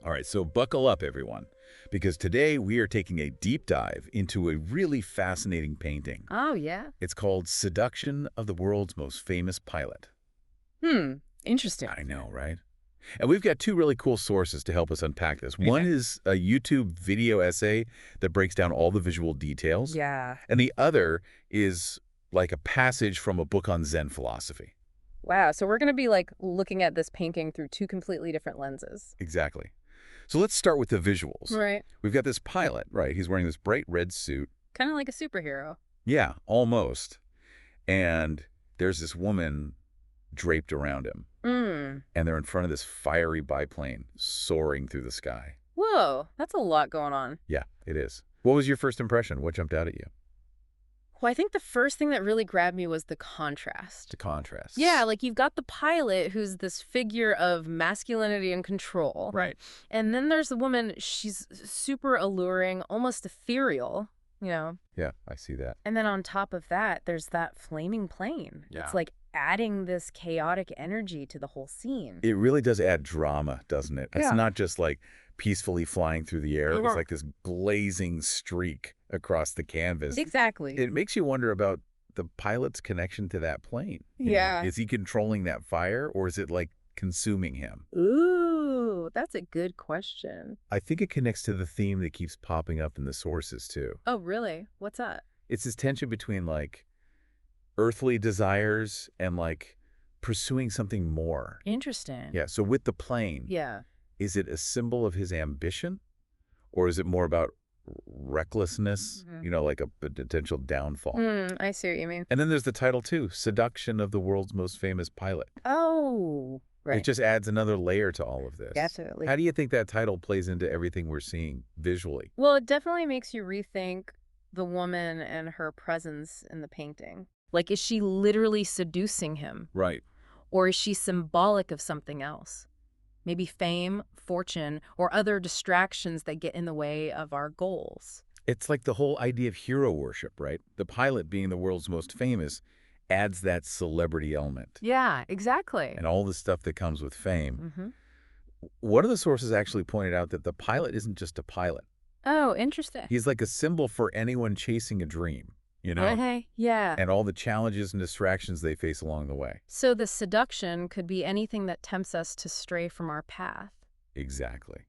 All right, so buckle up, everyone, because today we are taking a deep dive into a really fascinating painting. Oh, yeah? It's called Seduction of the World's Most Famous Pilot. Hmm. Interesting. I know, right? And we've got two really cool sources to help us unpack this. One Okay. is a YouTube video essay that breaks down all the visual details, Yeah. and the other is like a passage from a book on Zen philosophy. Wow. So we're going to be like looking at this painting through two completely different lenses. Exactly. So let's start with the visuals. Right. We've got this pilot, right? He's wearing this bright red suit. Kind of like a superhero. Yeah, almost. And there's this woman draped around him, Mm. and they're in front of this fiery biplane soaring through the sky. Whoa. That's a lot going on. Yeah, it is. What was your first impression? What jumped out at you? Well, I think the first thing that really grabbed me was the contrast. The contrast. Yeah, like you've got the pilot who's this figure of masculinity and control. Right. And then there's the woman, she's super alluring, almost ethereal, you know. Yeah, I see that. And then on top of that, there's that flaming plane. Yeah. It's like adding this chaotic energy to the whole scene. It really does add drama, doesn't it? It's Yeah. not just like peacefully flying through the air. It's Yeah. like this blazing streak across the canvas. Exactly. It makes you wonder about the pilot's connection to that plane. You know? Yeah. Is he controlling that fire, or is it like consuming him? Ooh, that's a good question. I think it connects to the theme that keeps popping up in the sources, too. Oh, really? What's that? It's this tension between, like, earthly desires and, like, pursuing something more. Interesting. Yeah, so with the plane, Yeah. is it a symbol of his ambition, or is it more about recklessness, Mhm. you know, like a potential downfall? I see what you mean. And then there's the title, too, Seduction of the World's Most Famous Pilot. Oh, right. It just adds another layer to all of this. Absolutely. How do you think that title plays into everything we're seeing visually? Well, it definitely makes you rethink the woman and her presence in the painting. Like, is she literally seducing him? Right. Or is she symbolic of something else? Maybe fame, fortune, or other distractions that get in the way of our goals. It's like the whole idea of hero worship, right? The pilot being the world's most famous adds that celebrity element Yeah, exactly. and all the stuff that comes with fame. Mm-hmm. One of the sources actually pointed out that the pilot isn't just a pilot. Oh, interesting. He's like a symbol for anyone chasing a dream, you know, Okay, yeah. and all the challenges and distractions they face along the way. So the seduction could be anything that tempts us to stray from our path. Exactly.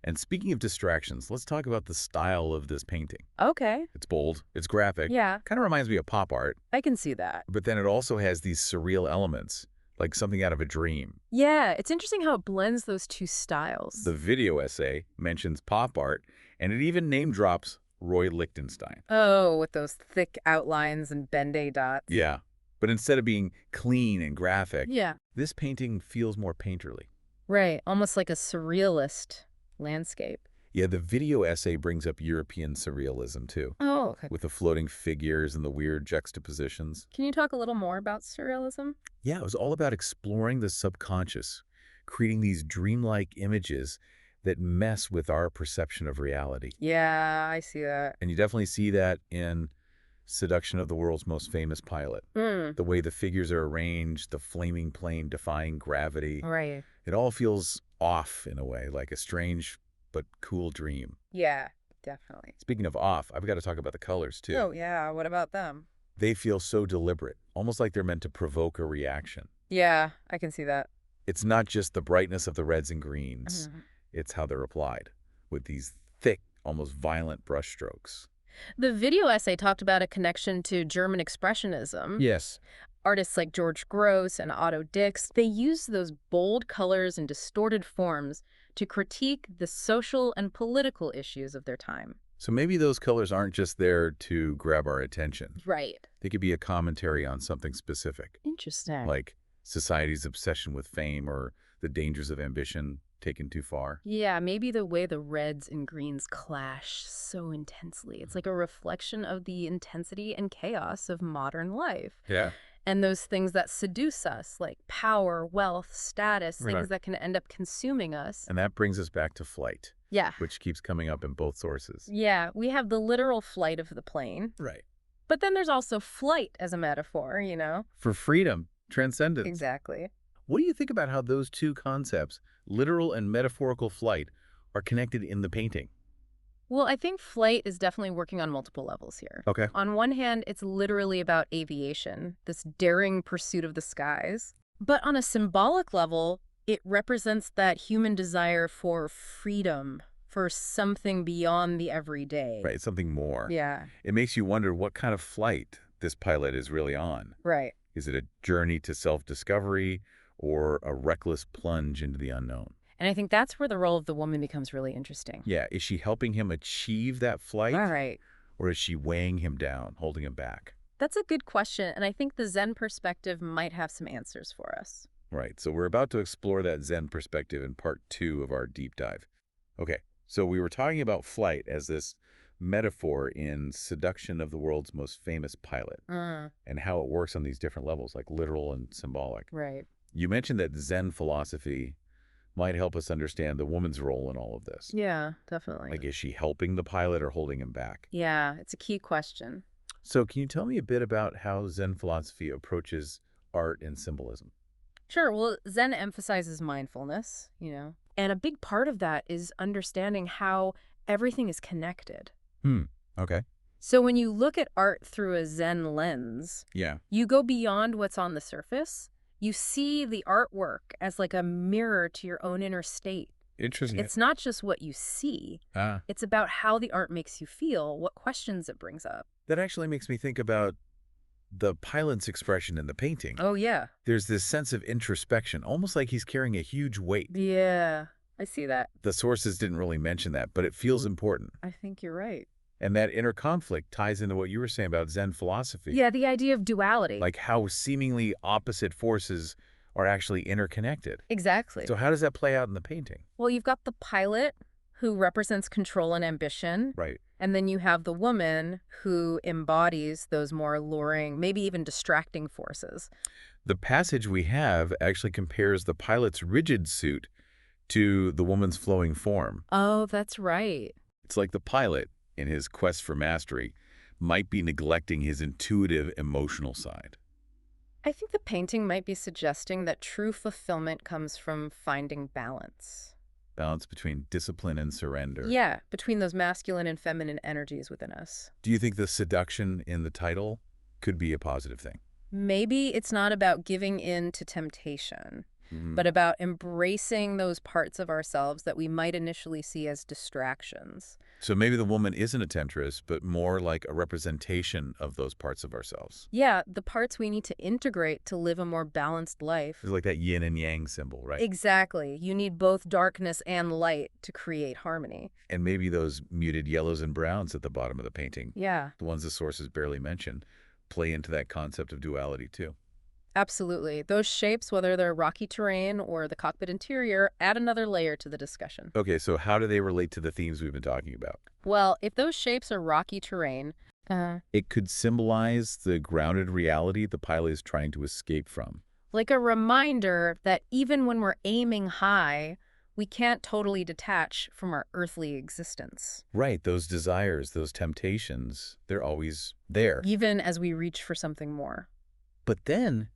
And speaking of distractions, let's talk about the style of this painting. Okay. It's bold, it's graphic, Yeah, kind of reminds me of pop art, I can see that. but then it also has these surreal elements, like something out of a dream. Yeah, it's interesting how it blends those two styles. The video essay mentions pop art, and it even name drops Roy Lichtenstein. Oh, with those thick outlines and Ben-Day dots. Yeah, but instead of being clean and graphic, Yeah. this painting feels more painterly. Right, almost like a surrealist landscape. Yeah, the video essay brings up European surrealism, too, Oh, okay. with the floating figures and the weird juxtapositions. Can you talk a little more about surrealism? Yeah, it was all about exploring the subconscious, creating these dreamlike images that mess with our perception of reality. Yeah, I see that. And you definitely see that in Seduction of the World's Most Famous Pilot. Hmm. The way the figures are arranged, the flaming plane defying gravity. Right. It all feels off in a way, like a strange but cool dream. Yeah, definitely. Speaking of off, I've got to talk about the colors, too. Oh, yeah. What about them? They feel so deliberate, almost like they're meant to provoke a reaction. Yeah, I can see that. It's not just the brightness of the reds and greens. Mhm. It's how they're applied, with these thick, almost violent brushstrokes. The video essay talked about a connection to German expressionism. Yes. Artists like George Grosz and Otto Dix, they used those bold colors and distorted forms to critique the social and political issues of their time. So maybe those colors aren't just there to grab our attention. Right. They could be a commentary on something specific, Interesting. like society's obsession with fame or the dangers of ambition taken too far. Yeah, maybe the way the reds and greens clash so intensely. It's like a reflection of the intensity and chaos of modern life. Yeah. And those things that seduce us, like power, wealth, status, Right. things that can end up consuming us. And that brings us back to flight, Yeah. which keeps coming up in both sources. Yeah, we have the literal flight of the plane, Right. but then there's also flight as a metaphor, you know? For freedom, transcendence. Exactly. What do you think about how those two concepts, literal and metaphorical flight, are connected in the painting? Well, I think flight is definitely working on multiple levels here. Okay. On one hand, it's literally about aviation, this daring pursuit of the skies. But on a symbolic level, it represents that human desire for freedom, for something beyond the everyday. Right, something more. Yeah, It makes you wonder what kind of flight this pilot is really on. right. Is it a journey to self-discovery or a reckless plunge into the unknown? And I think that's where the role of the woman becomes really interesting. Yeah, is she helping him achieve that flight? All right. Or is she weighing him down, holding him back? That's a good question, and I think the Zen perspective might have some answers for us. Right, so we're about to explore that Zen perspective in part 2 of our deep dive. Okay, so we were talking about flight as this metaphor in Seduction of the world's most famous pilot and how it works on these different levels, like literal and symbolic. Right. You mentioned that Zen philosophy might help us understand the woman's role in all of this. Yeah, definitely. Like, is she helping the pilot or holding him back? Yeah, it's a key question. So can you tell me a bit about how Zen philosophy approaches art and symbolism? Sure. Well, Zen emphasizes mindfulness, and a big part of that is understanding how everything is connected. Okay. So when you look at art through a Zen lens, Yeah. you go beyond what's on the surface. You see the artwork as like a mirror to your own inner state. Interesting. It's not just what you see. It's about how the art makes you feel, what questions it brings up. That actually makes me think about the pilot's expression in the painting. Oh, yeah. There's this sense of introspection, almost like he's carrying a huge weight. Yeah, I see that. The sources didn't really mention that, but it feels important. I think you're right. And that inner conflict ties into what you were saying about Zen philosophy. Yeah, the idea of duality. Like how seemingly opposite forces are actually interconnected. Exactly. So how does that play out in the painting? Well, you've got the pilot who represents control and ambition. Right. And then you have the woman who embodies those more alluring, maybe even distracting forces. The passage we have actually compares the pilot's rigid suit to the woman's flowing form. Oh, that's right. It's like the pilot, in his quest for mastery, might be neglecting his intuitive emotional side. I think the painting might be suggesting that true fulfillment comes from finding balance. Balance between discipline and surrender. Yeah, between those masculine and feminine energies within us. Do you think the seduction in the title could be a positive thing? Maybe it's not about giving in to temptation, but about embracing those parts of ourselves that we might initially see as distractions. So maybe the woman isn't a temptress, but more like a representation of those parts of ourselves. Yeah, the parts we need to integrate to live a more balanced life. It's like that yin and yang symbol, right? Exactly. You need both darkness and light to create harmony. And maybe those muted yellows and browns at the bottom of the painting, Yeah, the ones the sources barely mention, play into that concept of duality too. absolutely. Those shapes, whether they're rocky terrain or the cockpit interior, add another layer to the discussion. Okay, so how do they relate to the themes we've been talking about? Well, if those shapes are rocky terrain, It could symbolize the grounded reality the pilot is trying to escape from. like a reminder that even when we're aiming high, we can't totally detach from our earthly existence, Right, those desires, those temptations, they're always there. even as we reach for something more. But then,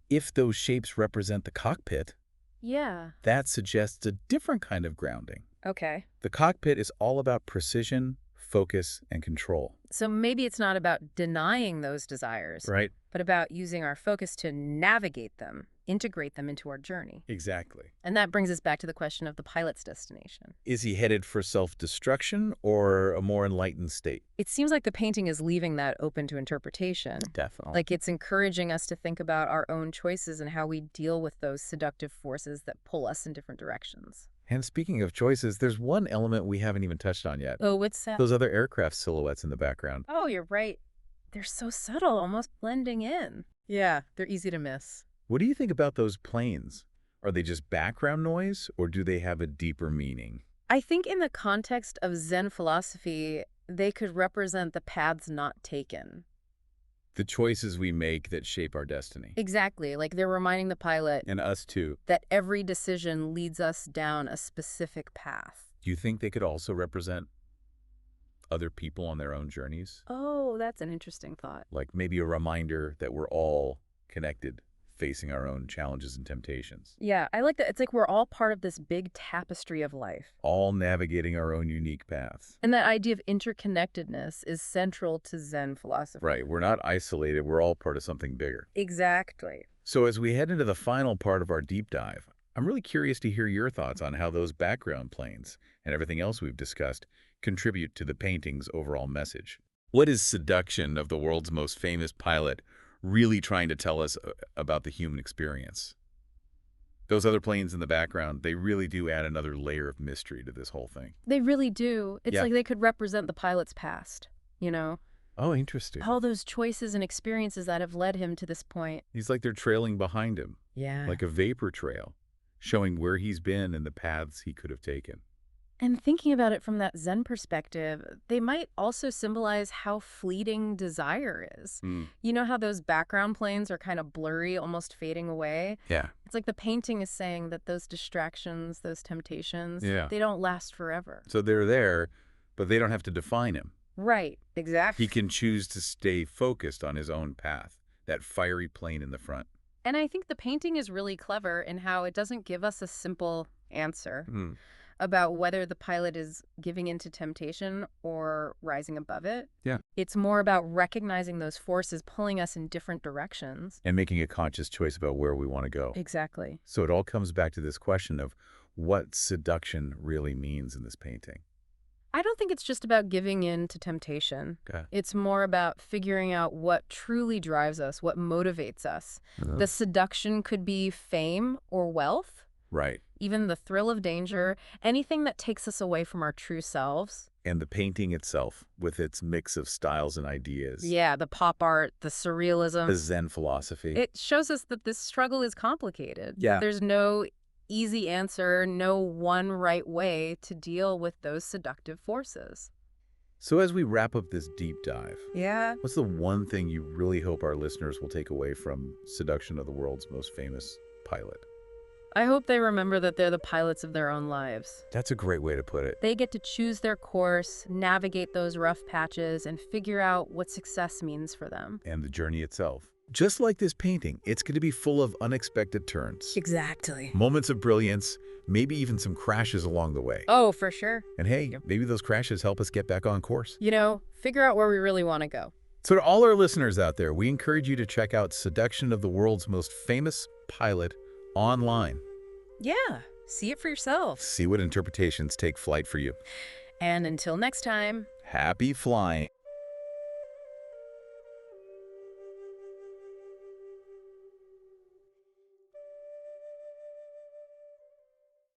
if those shapes represent the cockpit, Yeah. that suggests a different kind of grounding. Okay. The cockpit is all about precision, focus, and control. So maybe it's not about denying those desires, Right? but about using our focus to navigate them, integrate them into our journey. Exactly. And that brings us back to the question of the pilot's destination. Is he headed for self-destruction or a more enlightened state? It seems like the painting is leaving that open to interpretation. Definitely. Like it's encouraging us to think about our own choices and how we deal with those seductive forces that pull us in different directions. And speaking of choices, there's one element we haven't even touched on yet. Oh, what's that? Those other aircraft silhouettes in the background. Oh, you're right. They're so subtle, almost blending in. Yeah, they're easy to miss. What do you think about those planes? Are they just background noise, or do they have a deeper meaning? I think in the context of Zen philosophy, they could represent the paths not taken. The choices we make that shape our destiny. Exactly, like they're reminding the pilot And us too. that every decision leads us down a specific path. Do you think they could also represent other people on their own journeys? Oh, that's an interesting thought. Like maybe a reminder that we're all connected facing our own challenges and temptations. Yeah, I like that. It's like we're all part of this big tapestry of life. All navigating our own unique paths. And that idea of interconnectedness is central to Zen philosophy. Right, we're not isolated, we're all part of something bigger. Exactly. So as we head into the final part of our deep dive, I'm really curious to hear your thoughts on how those background planes and everything else we've discussed contribute to the painting's overall message. What is Seduction of the world's most famous pilot really trying to tell us about the human experience? Those other planes in the background, they really do add another layer of mystery to this whole thing. They really do. It's Yeah. like they could represent the pilot's past, Oh, interesting. all those choices and experiences that have led him to this point. He's like they're trailing behind him, Yeah. like a vapor trail, showing where he's been and the paths he could have taken. And thinking about it from that Zen perspective, they might also symbolize how fleeting desire is. Hmm. You know how those background planes are kind of blurry, almost fading away? Yeah. It's like the painting is saying that those distractions, those temptations, Yeah. they don't last forever. So they're there, but they don't have to define him. Right, exactly. He can choose to stay focused on his own path, that fiery plane in the front. And I think the painting is really clever in how it doesn't give us a simple answer about whether the pilot is giving into temptation or rising above it. Yeah. It's more about recognizing those forces pulling us in different directions. And making a conscious choice about where we want to go. Exactly. So it all comes back to this question of what seduction really means in this painting. I don't think it's just about giving in to temptation. Okay. It's more about figuring out what truly drives us, what motivates us. The seduction could be fame or wealth, Right. even the thrill of danger, anything that takes us away from our true selves. And the painting itself, with its mix of styles and ideas. Yeah, the pop art, the The surrealism. Zen philosophy. It shows us that this struggle is complicated. Yeah. There's no easy answer, no one right way to deal with those seductive forces. So as we wrap up this deep dive, Yeah. what's the one thing you really hope our listeners will take away from Seduction of the world's most famous pilot? I hope they remember that they're the pilots of their own lives. That's a great way to put it. They get to choose their course, navigate those rough patches, and figure out what success means for them. And the journey itself. Just like this painting, it's going to be full of unexpected turns. Exactly. Moments of brilliance, maybe even some crashes along the way. Oh, for sure. And hey, maybe those crashes help us get back on course. Figure out where we really want to go. So to all our listeners out there, we encourage you to check out Seduction of the world's most famous pilot online. Yeah, see it for yourself. See what interpretations take flight for you. And until next time. Happy flying.